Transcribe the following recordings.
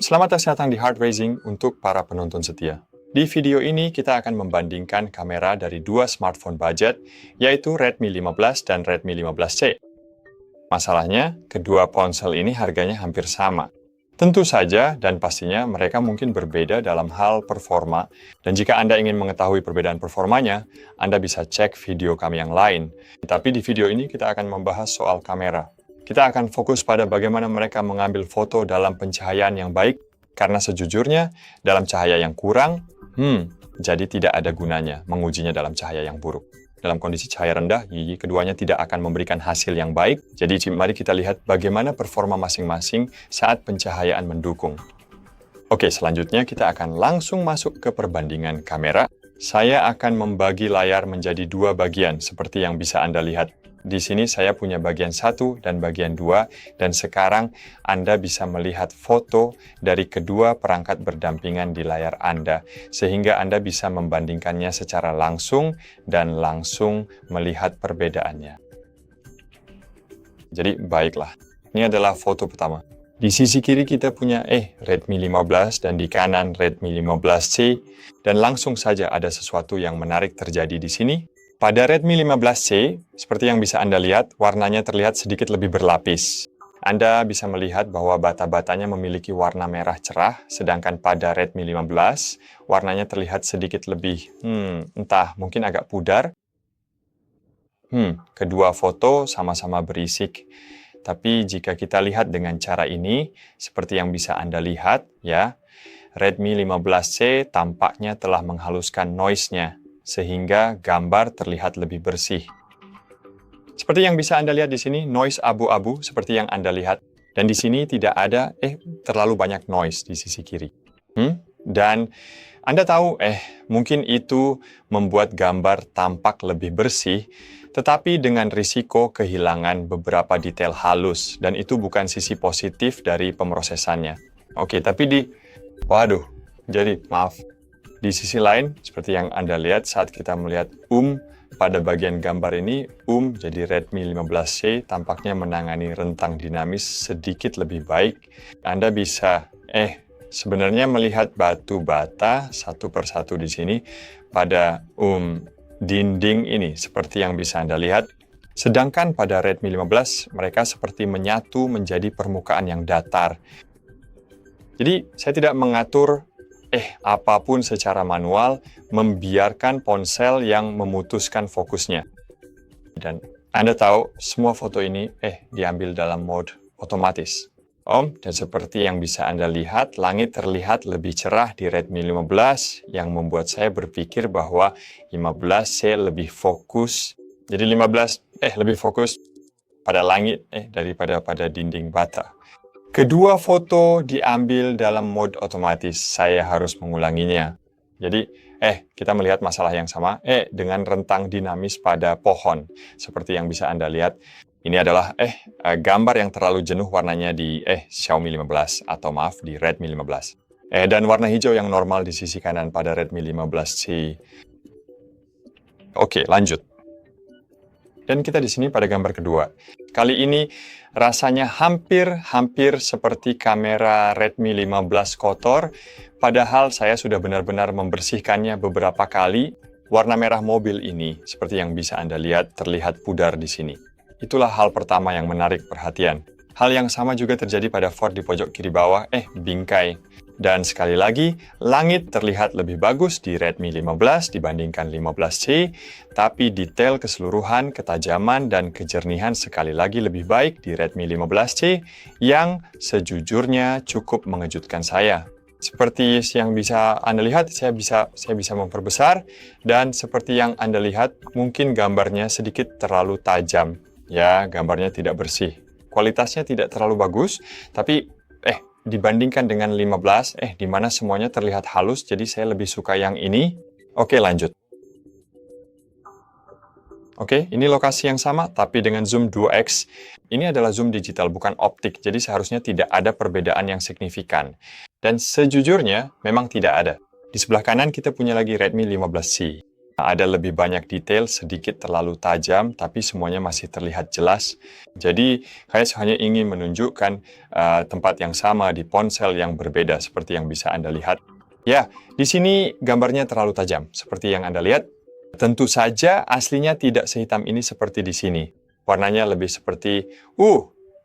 Selamat datang di Heart Raising untuk para penonton setia. Di video ini kita akan membandingkan kamera dari dua smartphone budget, yaitu Redmi 15 dan Redmi 15C. Masalahnya, kedua ponsel ini harganya hampir sama. Tentu saja dan pastinya mereka mungkin berbeda dalam hal performa, dan jika Anda ingin mengetahui perbedaan performanya, Anda bisa cek video kami yang lain. Tapi di video ini kita akan membahas soal kamera. Kita akan fokus pada bagaimana mereka mengambil foto dalam pencahayaan yang baik, karena sejujurnya, dalam cahaya yang kurang, jadi tidak ada gunanya mengujinya dalam cahaya yang buruk. Dalam kondisi cahaya rendah, keduanya tidak akan memberikan hasil yang baik, jadi mari kita lihat bagaimana performa masing-masing saat pencahayaan mendukung. Oke, selanjutnya kita akan langsung masuk ke perbandingan kamera. Saya akan membagi layar menjadi dua bagian, seperti yang bisa Anda lihat. Di sini saya punya bagian 1 dan bagian 2, dan sekarang Anda bisa melihat foto dari kedua perangkat berdampingan di layar Anda, sehingga Anda bisa membandingkannya secara langsung dan langsung melihat perbedaannya. Jadi, baiklah. Ini adalah foto pertama. Di sisi kiri kita punya Redmi 15 dan di kanan Redmi 15C, dan langsung saja ada sesuatu yang menarik terjadi di sini. Pada Redmi 15C, seperti yang bisa Anda lihat, warnanya terlihat sedikit lebih berlapis. Anda bisa melihat bahwa bata-batanya memiliki warna merah cerah, sedangkan pada Redmi 15, warnanya terlihat sedikit lebih, mungkin agak pudar. Kedua foto sama-sama berisik. Tapi jika kita lihat dengan cara ini, seperti yang bisa Anda lihat, ya, Redmi 15C tampaknya telah menghaluskan noise-nya, sehingga gambar terlihat lebih bersih. Seperti yang bisa Anda lihat di sini, noise abu-abu seperti yang Anda lihat. Dan di sini tidak ada terlalu banyak noise di sisi kiri. Dan Anda tahu, mungkin itu membuat gambar tampak lebih bersih, tetapi dengan risiko kehilangan beberapa detail halus, dan itu bukan sisi positif dari pemrosesannya. Oke, tapi maaf. Di sisi lain, seperti yang Anda lihat saat kita melihat pada bagian gambar ini, jadi Redmi 15C tampaknya menangani rentang dinamis sedikit lebih baik. Anda bisa sebenarnya melihat batu bata satu persatu di sini pada dinding ini, seperti yang bisa Anda lihat. Sedangkan pada Redmi 15, mereka seperti menyatu menjadi permukaan yang datar. Jadi, saya tidak mengatur apapun secara manual, membiarkan ponsel yang memutuskan fokusnya. Dan Anda tahu, semua foto ini diambil dalam mode otomatis. Dan seperti yang bisa Anda lihat, langit terlihat lebih cerah di Redmi 15, yang membuat saya berpikir bahwa 15C lebih fokus. Jadi 15 lebih fokus pada langit daripada pada dinding bata. Kedua foto diambil dalam mode otomatis. Saya harus mengulanginya. Jadi, kita melihat masalah yang sama dengan rentang dinamis pada pohon. Seperti yang bisa Anda lihat, ini adalah gambar yang terlalu jenuh warnanya di Xiaomi 15 atau maaf di Redmi 15. Dan warna hijau yang normal di sisi kanan pada Redmi 15C. Oke, lanjut. Dan kita di sini pada gambar kedua. Kali ini rasanya hampir seperti kamera Redmi 15 kotor, padahal saya sudah benar-benar membersihkannya beberapa kali. Warna merah mobil ini, seperti yang bisa Anda lihat, terlihat pudar di sini. Itulah hal pertama yang menarik perhatian. Hal yang sama juga terjadi pada Ford di pojok kiri bawah, bingkai. Dan sekali lagi, langit terlihat lebih bagus di Redmi 15 dibandingkan 15C, tapi detail keseluruhan, ketajaman, dan kejernihan sekali lagi lebih baik di Redmi 15C, yang sejujurnya cukup mengejutkan saya. Seperti yang bisa Anda lihat, saya bisa memperbesar, dan seperti yang Anda lihat, mungkin gambarnya sedikit terlalu tajam. Ya, gambarnya tidak bersih. Kualitasnya tidak terlalu bagus, tapi dibandingkan dengan 15, di mana semuanya terlihat halus, jadi saya lebih suka yang ini. Oke, lanjut. Oke, ini lokasi yang sama, tapi dengan zoom 2x. Ini adalah zoom digital, bukan optik, jadi seharusnya tidak ada perbedaan yang signifikan. Dan sejujurnya, memang tidak ada. Di sebelah kanan kita punya lagi Redmi 15C. Ada lebih banyak detail, sedikit terlalu tajam, tapi semuanya masih terlihat jelas. Jadi, saya hanya ingin menunjukkan tempat yang sama di ponsel yang berbeda, seperti yang bisa Anda lihat. Ya, di sini gambarnya terlalu tajam, seperti yang Anda lihat. Tentu saja aslinya tidak sehitam ini seperti di sini. Warnanya lebih seperti,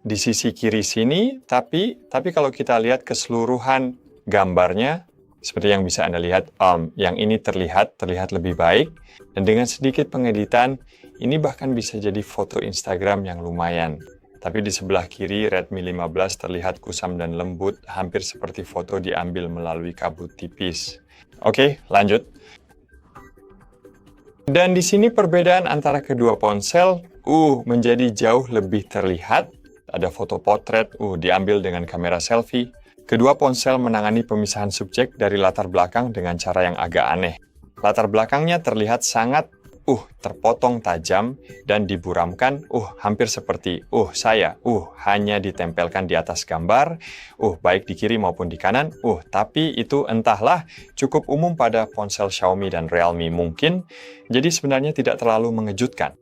di sisi kiri sini, tapi kalau kita lihat keseluruhan gambarnya, seperti yang bisa Anda lihat, yang ini terlihat lebih baik. Dan dengan sedikit pengeditan, ini bahkan bisa jadi foto Instagram yang lumayan. Tapi di sebelah kiri, Redmi 15 terlihat kusam dan lembut, hampir seperti foto diambil melalui kabut tipis. Oke, lanjut. Dan di sini perbedaan antara kedua ponsel, menjadi jauh lebih terlihat. Ada foto potret, diambil dengan kamera selfie. Kedua ponsel menangani pemisahan subjek dari latar belakang dengan cara yang agak aneh. Latar belakangnya terlihat sangat terpotong tajam dan diburamkan, hampir seperti saya, hanya ditempelkan di atas gambar, baik di kiri maupun di kanan, tapi itu entahlah, cukup umum pada ponsel Xiaomi dan Realme mungkin, jadi sebenarnya tidak terlalu mengejutkan.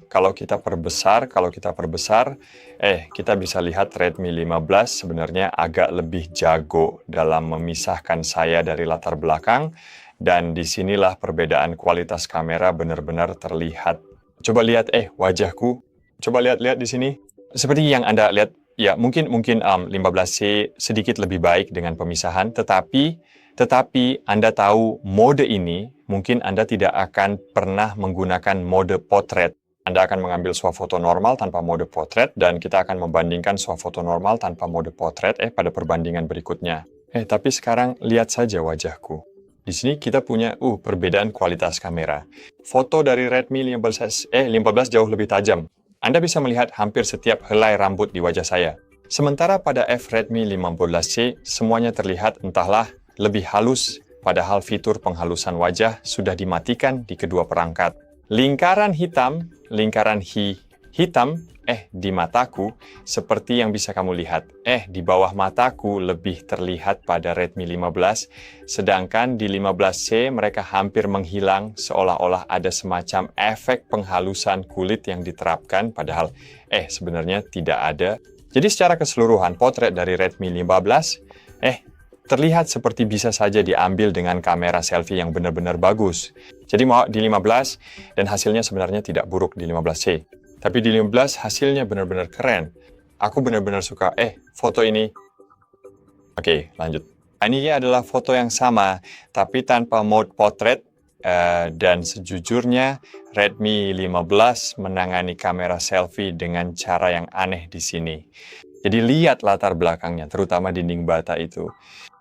Kalau kita perbesar, kita bisa lihat Redmi 15 sebenarnya agak lebih jago dalam memisahkan saya dari latar belakang, dan disinilah perbedaan kualitas kamera benar-benar terlihat. Coba lihat, wajahku. Coba lihat di sini. Seperti yang Anda lihat, ya mungkin 15C sedikit lebih baik dengan pemisahan, tetapi Anda tahu mode ini, mungkin Anda tidak akan pernah menggunakan mode potret. Anda akan mengambil swafoto normal tanpa mode potret, dan kita akan membandingkan swafoto normal tanpa mode potret pada perbandingan berikutnya. Tapi sekarang lihat saja wajahku. Di sini kita punya perbedaan kualitas kamera. Foto dari Redmi 15 jauh lebih tajam. Anda bisa melihat hampir setiap helai rambut di wajah saya. Sementara pada Redmi 15C, semuanya terlihat entahlah lebih halus, padahal fitur penghalusan wajah sudah dimatikan di kedua perangkat. Lingkaran hitam di mataku, seperti yang bisa kamu lihat, di bawah mataku lebih terlihat pada Redmi 15, sedangkan di 15C mereka hampir menghilang, seolah-olah ada semacam efek penghalusan kulit yang diterapkan, padahal sebenarnya tidak ada. Jadi secara keseluruhan, potret dari Redmi 15, terlihat seperti bisa saja diambil dengan kamera selfie yang benar-benar bagus. Jadi mau di 15, dan hasilnya sebenarnya tidak buruk di 15C. Tapi di 15 hasilnya benar-benar keren. Aku benar-benar suka, foto ini. Oke, lanjut. Ini adalah foto yang sama, tapi tanpa mode potret. Dan sejujurnya, Redmi 15 menangani kamera selfie dengan cara yang aneh di sini. Jadi lihat latar belakangnya, terutama dinding bata itu.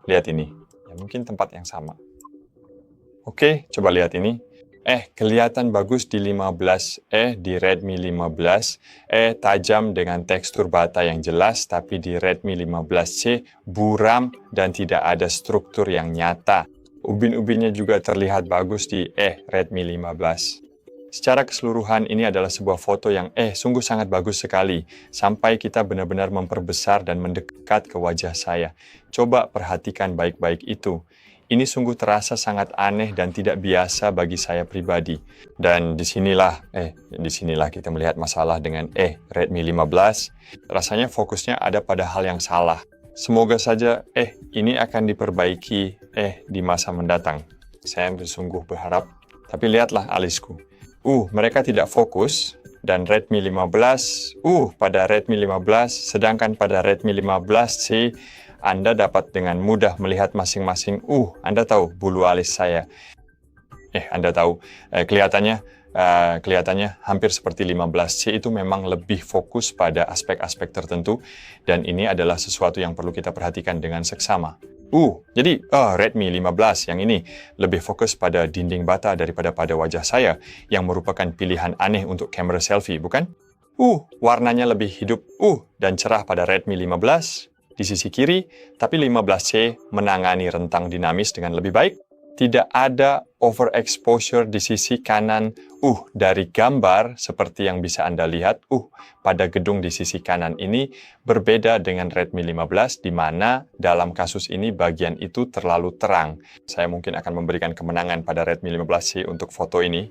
Lihat ini, ya mungkin tempat yang sama. Oke, coba lihat ini. Kelihatan bagus di 15, di Redmi 15, tajam dengan tekstur bata yang jelas, tapi di Redmi 15C buram dan tidak ada struktur yang nyata. Ubin-ubinnya juga terlihat bagus di Redmi 15. Secara keseluruhan ini adalah sebuah foto yang sungguh sangat bagus sekali, sampai kita benar-benar memperbesar dan mendekat ke wajah saya. Coba perhatikan baik-baik itu. Ini sungguh terasa sangat aneh dan tidak biasa bagi saya pribadi. Dan disinilah kita melihat masalah dengan Redmi 15. Rasanya fokusnya ada pada hal yang salah. Semoga saja ini akan diperbaiki di masa mendatang. Saya sungguh berharap. Tapi lihatlah alisku. Mereka tidak fokus. Dan Redmi 15, pada Redmi 15, sedangkan pada Redmi 15C, Anda dapat dengan mudah melihat masing-masing, Anda tahu bulu alis saya. Anda tahu, kelihatannya hampir seperti 15C itu memang lebih fokus pada aspek-aspek tertentu, dan ini adalah sesuatu yang perlu kita perhatikan dengan seksama. Jadi Redmi 15 yang ini lebih fokus pada dinding bata daripada pada wajah saya, yang merupakan pilihan aneh untuk kamera selfie, bukan? Warnanya lebih hidup, dan cerah pada Redmi 15 di sisi kiri, tapi 15C menangani rentang dinamis dengan lebih baik. tidak ada overexposure di sisi kanan dari gambar seperti yang bisa Anda lihat pada gedung di sisi kanan ini berbeda dengan Redmi 15 di mana dalam kasus ini bagian itu terlalu terang. Saya mungkin akan memberikan kemenangan pada Redmi 15C untuk foto ini.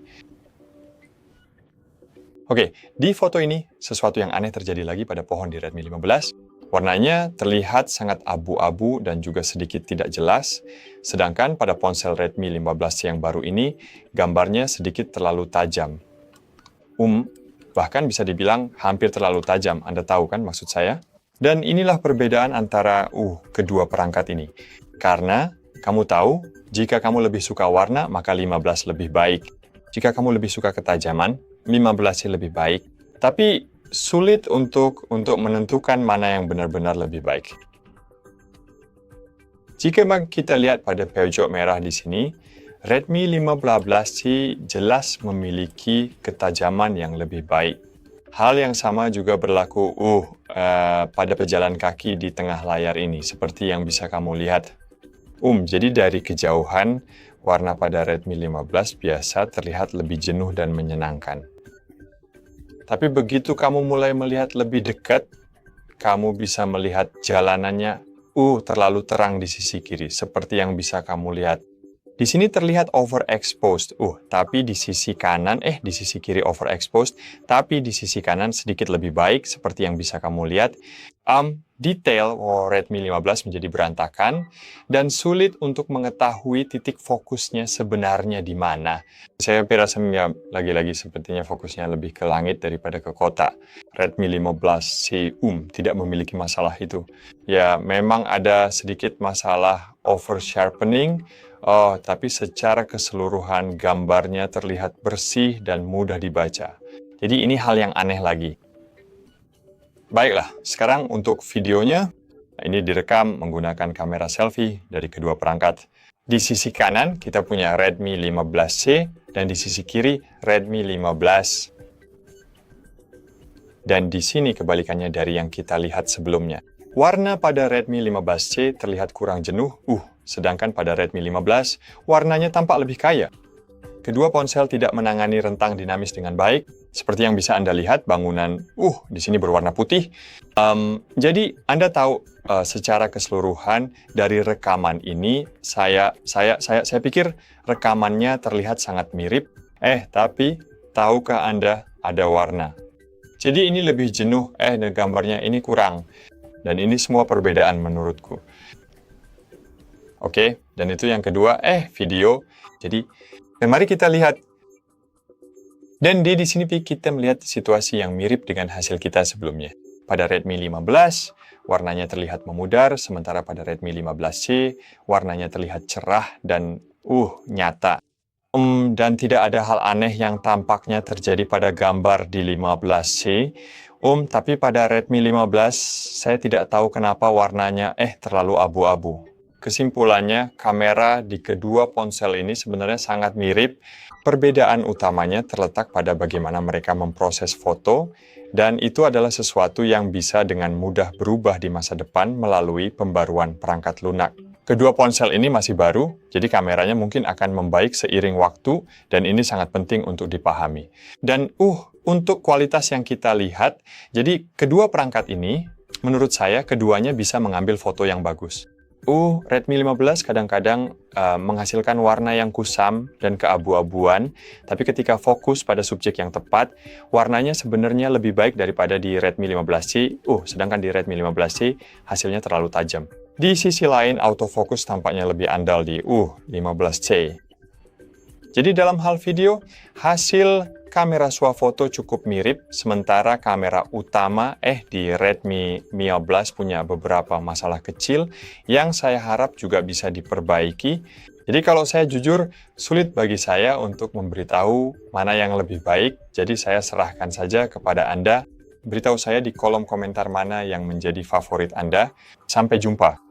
Oke, di foto ini sesuatu yang aneh terjadi lagi pada pohon di Redmi 15. Warnanya terlihat sangat abu-abu dan juga sedikit tidak jelas, sedangkan pada ponsel Redmi 15C yang baru ini, gambarnya sedikit terlalu tajam. Bahkan bisa dibilang hampir terlalu tajam, Anda tahu kan maksud saya? Dan inilah perbedaan antara kedua perangkat ini. Karena kamu tahu, jika kamu lebih suka warna, maka 15 lebih baik. Jika kamu lebih suka ketajaman, 15C lebih baik. Tapi sulit untuk menentukan mana yang benar-benar lebih baik. Jika kita lihat pada pojok merah di sini, Redmi 15C jelas memiliki ketajaman yang lebih baik. Hal yang sama juga berlaku pada pejalan kaki di tengah layar ini, seperti yang bisa kamu lihat. Jadi dari kejauhan, warna pada Redmi 15 biasa terlihat lebih jenuh dan menyenangkan. Tapi begitu kamu mulai melihat lebih dekat, kamu bisa melihat jalanannya terlalu terang di sisi kiri, seperti yang bisa kamu lihat. Di sini terlihat overexposed, tapi di sisi kanan, di sisi kiri overexposed, tapi di sisi kanan sedikit lebih baik, seperti yang bisa kamu lihat. Detail Redmi 15 menjadi berantakan, dan sulit untuk mengetahui titik fokusnya sebenarnya di mana. Saya rasa lagi-lagi sepertinya fokusnya lebih ke langit daripada ke kota. Redmi 15C tidak memiliki masalah itu. Ya, memang ada sedikit masalah over sharpening, tapi secara keseluruhan gambarnya terlihat bersih dan mudah dibaca. Jadi ini hal yang aneh lagi. Baiklah, sekarang untuk videonya, ini direkam menggunakan kamera selfie dari kedua perangkat. Di sisi kanan kita punya Redmi 15C dan di sisi kiri Redmi 15. Dan di sini kebalikannya dari yang kita lihat sebelumnya. Warna pada Redmi 15C terlihat kurang jenuh, sedangkan pada Redmi 15 warnanya tampak lebih kaya. Kedua ponsel tidak menangani rentang dinamis dengan baik, seperti yang bisa Anda lihat bangunan di sini berwarna putih. Jadi Anda tahu secara keseluruhan dari rekaman ini saya pikir rekamannya terlihat sangat mirip. Tapi tahukah Anda ada warna? Jadi ini lebih jenuh, dan gambarnya ini kurang. Dan ini semua perbedaan menurutku. Oke, dan itu yang kedua, video. Jadi mari kita lihat. Dan di sini kita melihat situasi yang mirip dengan hasil kita sebelumnya. Pada Redmi 15, warnanya terlihat memudar, sementara pada Redmi 15C, warnanya terlihat cerah dan nyata. Dan tidak ada hal aneh yang tampaknya terjadi pada gambar di 15C. Tapi pada Redmi 15, saya tidak tahu kenapa warnanya terlalu abu-abu. Kesimpulannya, kamera di kedua ponsel ini sebenarnya sangat mirip. Perbedaan utamanya terletak pada bagaimana mereka memproses foto, dan itu adalah sesuatu yang bisa dengan mudah berubah di masa depan melalui pembaruan perangkat lunak. Kedua ponsel ini masih baru, jadi kameranya mungkin akan membaik seiring waktu, dan ini sangat penting untuk dipahami. Dan untuk kualitas yang kita lihat, jadi kedua perangkat ini, menurut saya, keduanya bisa mengambil foto yang bagus. Redmi 15 kadang-kadang menghasilkan warna yang kusam dan keabu-abuan, tapi ketika fokus pada subjek yang tepat, warnanya sebenarnya lebih baik daripada di Redmi 15C, sedangkan di Redmi 15C hasilnya terlalu tajam. Di sisi lain, autofocus tampaknya lebih andal di 15C. Jadi dalam hal video, hasil kamera swafoto cukup mirip, sementara kamera utama di Redmi 15 punya beberapa masalah kecil yang saya harap juga bisa diperbaiki. Jadi kalau saya jujur, sulit bagi saya untuk memberitahu mana yang lebih baik, jadi saya serahkan saja kepada Anda. Beritahu saya di kolom komentar mana yang menjadi favorit Anda. Sampai jumpa.